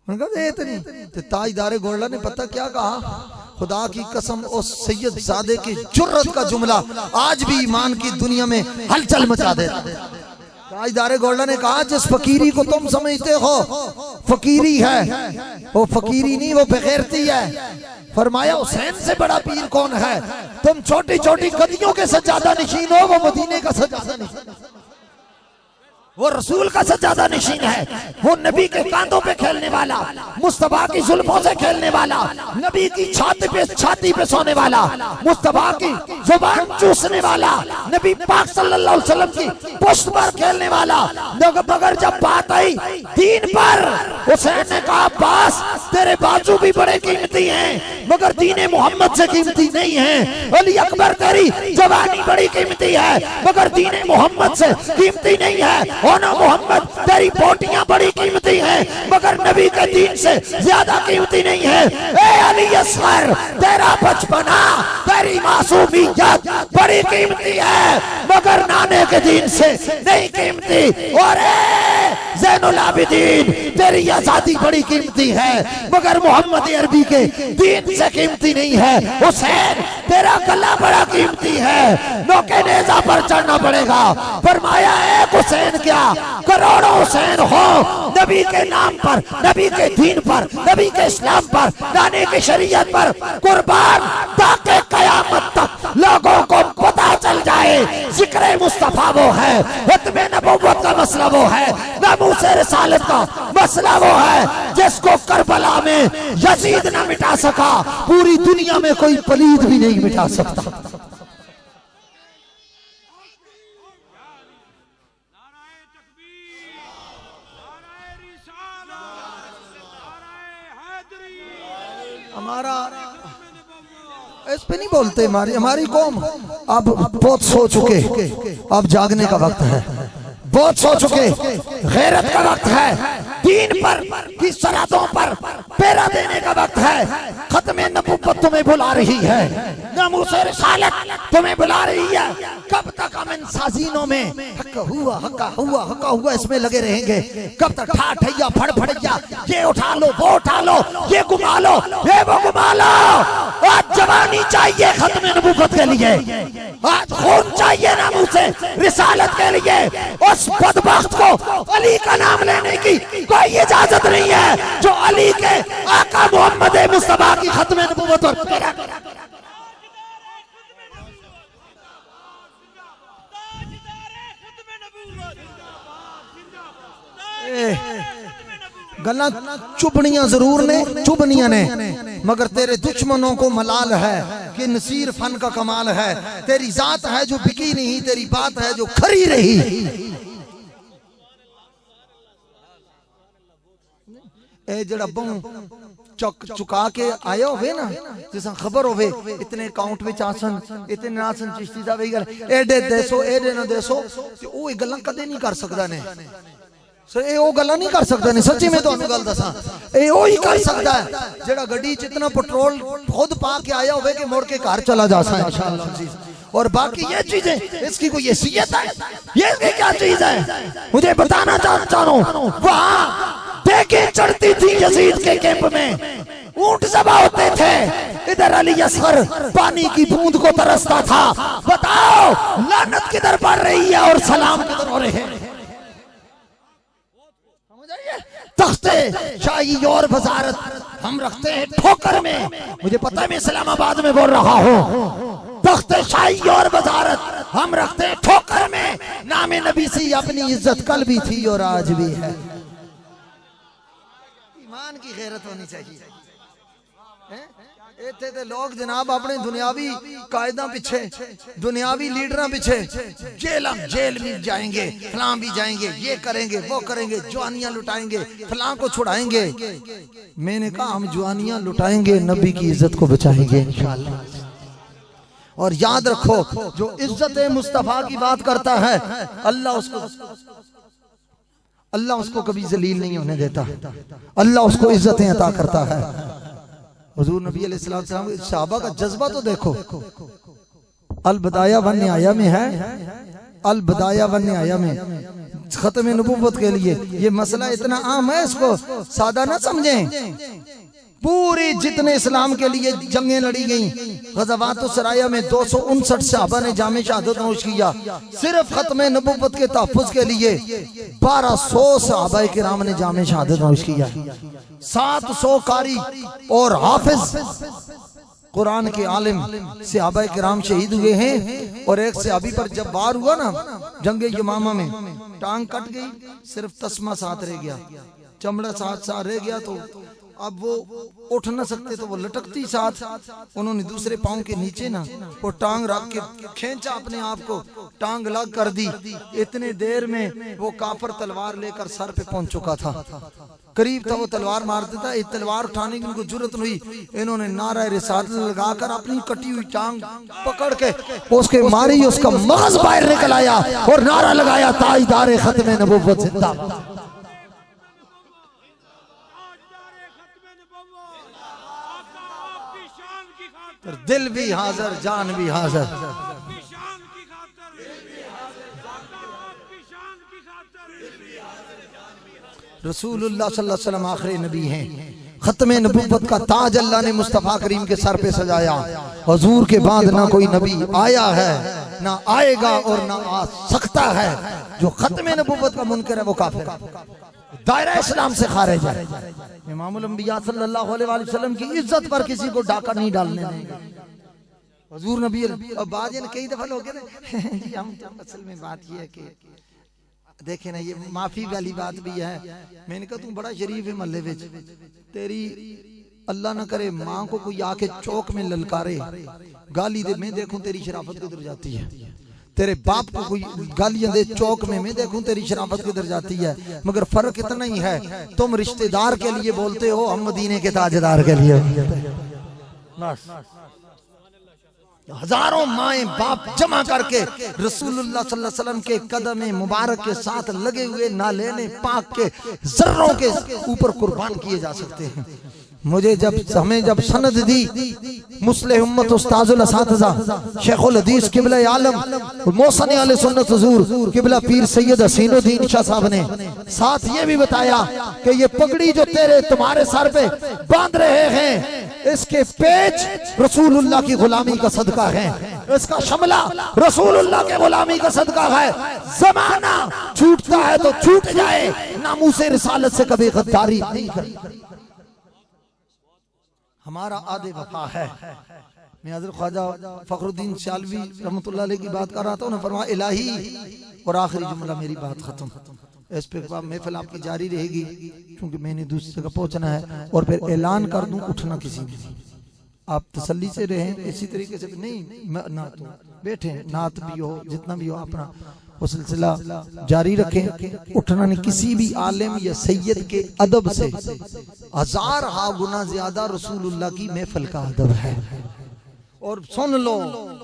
उनका ताजदारे गोल्डा ने पता क्या कहा, खुदा की कसम उस सैयद ज़ादे की जुर्रत का जुमला आज भी ईमान की दुनिया में हलचल मचा देता। ताजदारे गोल्डा ने कहा, जिस फकीरी को तुम समझते हो फकीरी है, वो फकीरी नहीं, वो बेगैरती है। फरमाया हुसैन से बड़ा पीर कौन है? तुम छोटी छोटी गद्दियों के सज्जादा नशीन हो, वो मदीने का सज्जादा नशीन, वो रसूल का सज्जादा नशीन है। वो नबी के कांधों पे खेलने वाला, मुस्तफा की जुल्फों से खेलने वाला, नबी की छाती पे सोने वाला, मुस्तफा की जुबान चूसने वाला, नबी पाक सल्लल्लाहु अलैहि वसल्लम की पुश्त पर खेलने वाला। मगर जब बात आई दीन पर, हुसैन ने कहा, अब्बास तेरे बाजू भी बड़े कीमती हैं, मगर दीने मोहम्मद से कीमती नहीं है। अली अकबर तेरी जवानी बड़ी कीमती है, मगर दीने मोहम्मद से कीमती नहीं है। होना मोहम्मद तेरी बोटियां बड़ी कीमती हैं, मगर नबी के दीन से ज्यादा कीमती नहीं है। ए अली असगर तेरा बचपना, तेरी मासूमियत बड़ी कीमती है, मगर नाने के दीन से नहीं कीमती। और ज़ैनुल आबिदीन तेरी आजादी बड़ी कीमती है, मगर मोहम्मद अरबी के दीन से कीमती नहीं है। हुसैन तेरा गला बड़ा कीमती है, नौके नेज़ा पर चढ़ना पड़ेगा। फरमाया एक हुसैन क्या करोड़ों हुसैन हो, नबी के नाम पर, नबी के दीन पर, नबी के इस्लाम पर, नाने की शरीयत पर कुर्बान, ताकि कयामत तक लोगों को पता चल जाए जिक्र मुस्तफा वो है, खत्मे नबुव्वत का मसला वो है, नामूसे रिसालत का मसला वो है, जिसको करबला में यजीद न मिटा सका, पूरी दुनिया में कोई पलीद भी नहीं मिटा सकता। हमारा इस पे नहीं बोलते, हमारी कौम अब बहुत सो चुके, अब जागने का वक्त है, बहुत सो चुके, गैरत का वक्त है, दीन पर की सरहदों पर पहरा देने का वक्त है। खत्मे नबुव्वत तुम्हें बुला रही है, नामूसे रिसालत तुम्हें बुला रही है। कब तक हम इन साजीनों में हक्का हुआ हक्का हुआ हक्का हुआ इसमें लगे रहेंगे? कब तक ठाठैया फड़फड़ैया, ये उठा लो वो उठा लो, ये घुमा लो ये वो घुमा लो। आज जवानी चाहिए खत्मे नबुव्वत के लिए, आज खून चाहिए नामूसे रिसालत के लिए। उस बदबख्त को अली का नाम लेने की कोई इजाजत नहीं है जो अली के आका मोहम्मद मुस्तफा की खत्मे नबुव्वत पर पहरा करे। गल्ला चुभनियां जरूर ने, चुभनियां ने, मगर तेरे दुश्मनों को मलाल है कि नसीर फन का कमाल है। तेरी जात है जो बिकी नहीं, तेरी बात है जो खरी रही। ए जड़ा बहु चुका के आया होवे ना, जिसा खबर होवे इतने अकाउंट विच आसन, इतने नासन चिश्ती दा वही गल एडे देसो एडे न देसो, ते ओ गल्लां कदे नहीं कर सकदा ने। ए ओ गल्लां नहीं कर सकदा ने, सच्ची में तुहानू गल दसां, ए ओ ही कर सकदा है जेड़ा गड्डी च इतना पेट्रोल खुद पा के आया होवे कि मुड़ के घर चला जा सा इंशाअल्लाह। और बाकी ये चीजें इसकी कोई हैसियत है? ये क्या चीज है मुझे बताना चाहता हूं। वहां देख नेकी चढ़ती थी यजीद के कैंप में, ऊंट ज़बा होते थे, इधर अली असगर पानी की बूंद को तरसता था। बताओ लानत किधर पड़ रही है और सलाम किधर हो रहे हैं? तख्ते शाही और वजारत हम रखते हैं ठोकर में। मुझे पता है मैं इस्लामाबाद में बोल रहा हूँ। तख्ते शाही और वजारत हम रखते हैं ठोकर में। नाम नबी से अपनी इज्जत कल भी थी और आज भी है। ईमान की गैरत होनी चाहिए। इतने ते लोग जनाब अपने दुनियावी कायदा पीछे, दुनियावी लीडर पीछे जेल में जाएंगे, फलां भी जाएंगे, ये करेंगे, वो करेंगे, जवानियां लुटाएंगे, फलां को छुड़ाएंगे। मैंने कहा हम जवानियां लुटाएंगे, नबी की इज्जत को बचाएंगे इंशाअल्लाह। और याद रखो जो इज्जत मुस्तफा की बात करता है अल्लाह उसको कभी जलील नहीं होने देता। अल्लाह उसको इज्जतें अता करता है। हुजूर नबी अलैहिस्सलाम सहाबा का जज्बा तो देखो। अल बदाया वन न्याया में है, अल बदाया वन न्याया में खत्म नबूवत के लिए ये मसला इतना आम है, इसको सादा ना समझें। पूरी जितने इस्लाम के लिए जंगें लड़ी गई, गज़वात सराया में 259 सहाबा ने जामे शहादत नोश किया। सिर्फ खत्म नबूवत के तहफ़्फ़ुज़ के लिए 1200 सहाबा किराम ने जामे शहादत नोश किया। 700 कारी और हाफिज कुरान के आलिम सहाबा किराम शहीद हुए हैं। और एक सहाबी पर जब वार हुआ ना जंगे यमामा में, टांग कट गई, सिर्फ तस्मा साथ रह गया, चमड़ा साथ रह गया। तो अब वो उठ न सकते तो वो लटकती साथ, उन्होंने दूसरे पांव के नीचे ना वो टांग रख के खींचा अपने आप को, टांग लग कर दी। इतने देर में वो काफर तलवार लेकर सर पे पहुंच चुका था, करीब था वो तलवार मार देता। एक तलवार उठाने की उनको जरूरत नहीं, इन्होंने नारा रिसालत लगाकर अपनी कटी हुई टांग पकड़ के उसके मारी, उसका मगज बाहर निकल आया और नारा लगाया ताजदार खत्म नबुव्वत जिंदाबाद। दिल भी हाजिर, जान भी हाजिर। रसूलुल्लाह सल्लल्लाहु अलैहि वसल्लम आखिरी नबी हैं। खत्म नबूवत का ताज अल्लाह ने मुस्तफ़ा करीम के सर पे सजाया। हुजूर के बाद ना कोई नबी आया है, ना आएगा और ना आ सकता है। जो खत्म नबूवत का मुनकर है वो काफिर है, दायरा इस्लाम से खारिज है। इमामुल अंबिया सल्लल्लाहु अलैहि वसल्लम की इज्जत पर किसी को डाका नहीं डालने देंगे। हुजूर नबी और बाद में कई दफा लोग जी हम असल में बात ये है कि देखे ना, ये माफी वाली बात भी है। मैंने कहा तू बड़ा शरीफ है महल्ले में, तेरी अल्लाह ना करे माँ को कोई आके चौक में ललकारे गाली दे, मैं देखूं तेरी शराफत किधर जाती है। तेरे बाप को कोई गालियां दे चौक में, मैं देखूं तेरी शराफत किधर जाती है। मगर फर्क इतना ही है, तुम रिश्तेदार के लिए बोलते हो, हम मदीने के ताजदार के लिए। हजारों माएं बाप जमा करके रसूलुल्लाह सल्लल्लाहु अलैहि वसल्लम के कदम मुबारक के साथ लगे हुए नालेने पाक के जर्रों के ऊपर कुर्बान किए जा सकते हैं। मुझे हमें जब सनद दी मुस्लिम उम्मत उस्ताजुल असातिज़ा शेखुल हदीस किबला आलम मौसनी अहले सुन्नत हुजूर किबला पीर सैयद हसीनुद्दीन शाह साहब ने साथ ये भी बताया कि ये पगड़ी जो तुम्हारे सर पे बांध रहे हैं, इसके पेच रसूलुल्लाह की गुलामी का सदका है, इसका शमला रसूलुल्लाह के गुलामी का सदका है। जमाना छूटता है तो छूट जाए, नामूसे रिसालत से कभी गद्दारी नहीं करी। हमारा आदे वफा है। मैं हज़रत ख्वाजा फखरुद्दीन शालवी रहमतुल्लाह अलैह की बात कर रहा था, उन्होंने फरमाया इलाही, और आखिरी जुमला मेरी बात खत्म। इस पे महफिल आपकी जारी रहेगी क्योंकि मैंने दूसरी जगह पहुंचना है। और फिर ऐलान कर दूं उठना किसी भी, आप तसल्ली से रहें, इसी तरीके से नहीं ना तो बैठे, नात भी हो, जितना भी हो अपना वो सिलसिला जारी रखें। उठना नहीं, किसी भी आलिम या सैयद के अदब से 1000 गुना ज्यादा रसूलुल्लाह की महफिल का अदब है। और सुन लो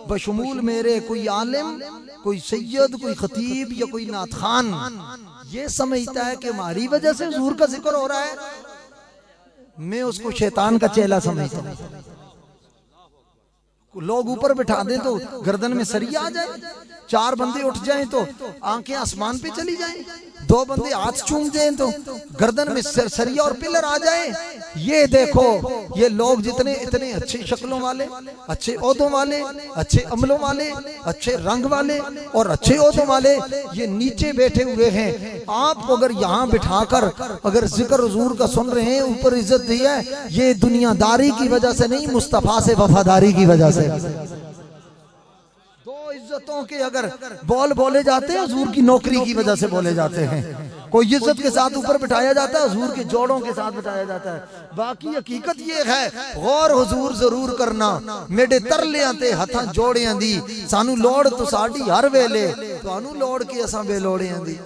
बशमूल मेरे, कोई आलिम, कोई सैयद, कोई खतीब या कोई नात खान ये समझता है कि हमारी वजह से हुजूर का जिक्र हो रहा है, मैं उसको शैतान का चेला समझता हूं। लोग ऊपर बिठा दें तो गर्दन में सरिया आ जाए, 4 बंदे उठ जाएं तो आंखें आसमान पे चली जाएं, 2 बंदे हाथ चूम दें तो गर्दन में सरिया और पिलर आ जाए। ये देखो ये लोग जितने इतने अच्छे शक्लों वाले, अच्छे ओहदों वाले, अच्छे अमलों वाले, अच्छे रंग वाले और अच्छे ओहदों वाले ये नीचे बैठे हुए हैं। आपको अगर यहाँ बिठाकर अगर जिक्र हुजूर का सुन रहे हैं, ऊपर इज्जत दी है, ये दुनियादारी की वजह से नहीं, मुस्तफा से वफादारी की वजह से। 2 इज्जतों के अगर बोल बोले जाते हैं, हुजूर की नौकरी की वजह से बोले जाते हैं। कोई इज्जत के साथ ऊपर बिठाया जाता है, हुजूर के जोड़ों के साथ बिठाया जाता है। बाकी हकीकत ये है, गौर हुजूर जरूर करना, मेरे तरले ते हथा जोड़ियां दी, सानू लोड़ तो साडी हर वेले, तुहानू लोड़ के असां बेलोड़ियां दी।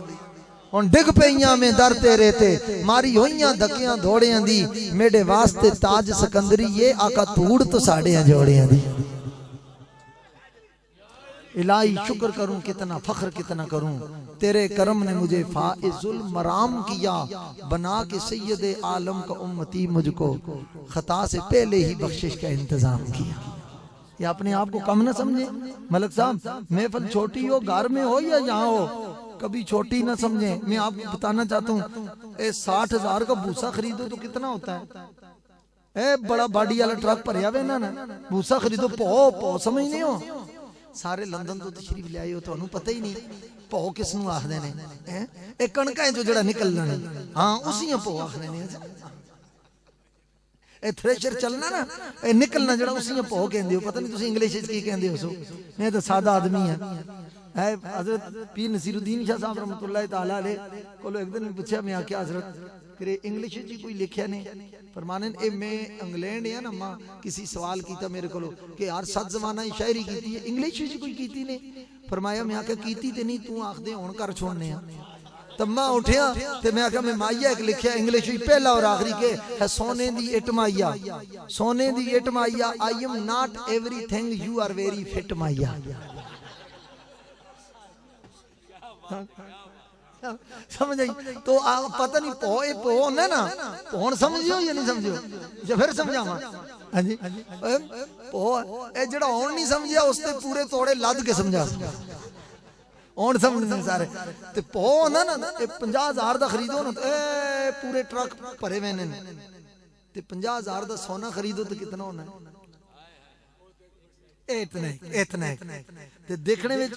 हुण डिग पईयां में दर तेरे ते, मारी होइयां धक्कियां दौड़ियां दी, मेरे वास्ते ताज सिकंदरी ये आका तूड़ तो साड़ियां जोड़ियां दी। इलाही शुक्र करूं कितना, फख्र कितना करूं, तेरे करम ने मुझे फाइजुल मराम किया, बना के सैयदे आलम का उम्मती, मुझको खता से पहले ही बख्शिश का इंतजाम किया। ये अपने आप को कम ना समझे मलक साहब, महफिल छोटी हो, घर में हो या यहाँ हो, कभी छोटी ना समझे। मैं आपको बताना चाहता हूँ, 60,000 का भूसा खरीदो तो कितना होता है? बड़ा बाडी वाला ट्रक भरिया वे ना भूसा खरीदो, पो समझने हो। सारे लंदन तो तशरीफ ले आए हो, तो पता ही नहीं भो किसनू आखदे ने। एक कणका है जो जड़ा निकलना है, हाँ उसी भो आखदे ने। ए थ्रेशर चलना ना, ए निकलना जड़ा उसी भो कहंदे हो, पता नहीं तुसी इंग्लिश विच की कहंदे हो। सो मैं तो सादा आदमी है। हजरत पीर नसीरुद्दीन शाह साहब रहमतुल्लाह तआला अलैह कोलो एक दिन पूछा, मैं आख्या हजरत फिर इंग्लिश जी कोई लिखिया नहीं, फरमाने ए मैं इंग्लैंड है ना मां, किसी सवाल किया मेरे को कि यार 7 जमाना शायरी की है, इंग्लिश जी कोई की नहीं। फरमाया मैं आख्या कीती ते नहीं, तू आखदे हुण कर छोड़ने। तब मैं उठिया ते मैं आख्या मैं माइया एक लिखिया इंग्लिश में पहला और आखिरी के है, सोने दी इट माइया, सोने दी इट माइया, I am not everything you are very fit माइया। समझ आई? तो पता नहीं पो ना ना पौन समझियो या नहीं समझियो, जो फिर समझावा। हाँ जी पो ए जड़ा हुण नहीं समझिया उसते पूरे तोड़े लद के समझा, हुण समझने सारे। ते पो ना ना 50,000 दा खरीदो ना, ए पूरे ट्रक भरे हुए ने, ते 50,000 दा सोना खरीदो तो कितना होना है? इतना इतना ते देखने विच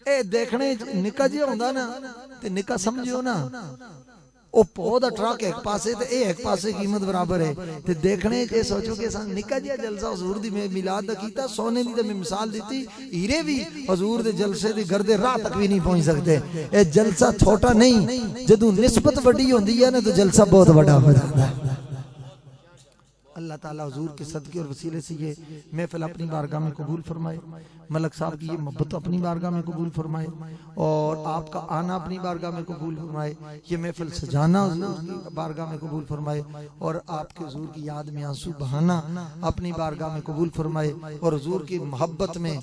ए देखने निका जी होंदा ना, ते निका समझियो ना, ओ पो दा ट्रक एक पासे ते ए एक पासे कीमत बराबर है। ते देखने ए सोचो कि सन निका जी जलसा हुजूर दी मैं मिलाद दा कीता, सोने दी ते मैं मिसाल दी, हीरे भी हुजूर दे जलसे दी गर्दे राह तक भी नहीं पहुंच सकते। ए जलसा छोटा नहीं, जदों निस्बत बड़ी होंदी है ना तो जलसा बहुत बड़ा हो जाता है। अल्लाह ताला हुजूर के सदके और वसीले से ये महफिल अपनी बारगाह में कबूल फरमाए, मलक साहब की ये मोहब्बत अपनी बारगाह में कबूल फरमाए, और आपका आना अपनी बारगाह में कबूल फरमाए, ये महफिल सजाना हुजूर की बारगाह में कबूल फरमाए, और आपके हुजूर की याद में आंसू बहाना अपनी बारगाह में कबूल फरमाए, और हुजूर की मोहब्बत में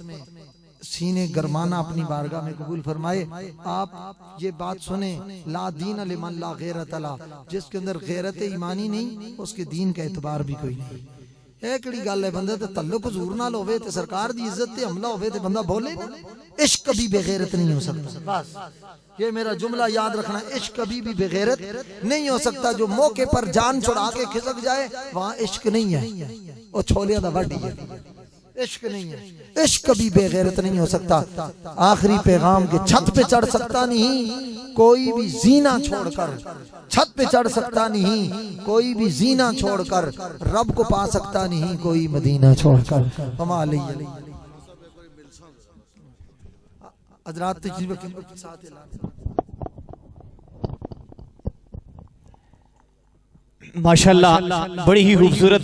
सीने गरमाना अपनी बारगाह में कबूल फरमाए। आप ये बात सुने, ला दीन लिमन ला गैरत ला, जिसके अंदर गैरत ईमानी नहीं उसके दीन का एतबार भी कोई नहीं। एक गल है, बंदे ते तल्लुक हुजूर नाल होवे ते सरकार दी इज्जत ते हमला होवे ते बंदा बोले ना, इश्क कभी बेगैरत नहीं हो सकता। बस ये मेरा जुमला याद रखना, इश्क कभी भी बेगैरत नहीं हो सकता। जो मौके पर जान छुड़ा के खिसक जाए वहां इश्क नहीं है, वो छोलिया दा वाडी है, इश्क नहीं है। इश्क कभी बेगैरत नहीं हो सकता। आखिरी पैगाम के छत पे चढ़ सकता नहीं कोई भी जीना छोड़कर, छत पे चढ़ सकता नहीं कोई भी जीना छोड़कर, रब को पा सकता नहीं कोई मदीना छोड़कर। हज़रात माशाअल्लाह बड़ी ही खूबसूरत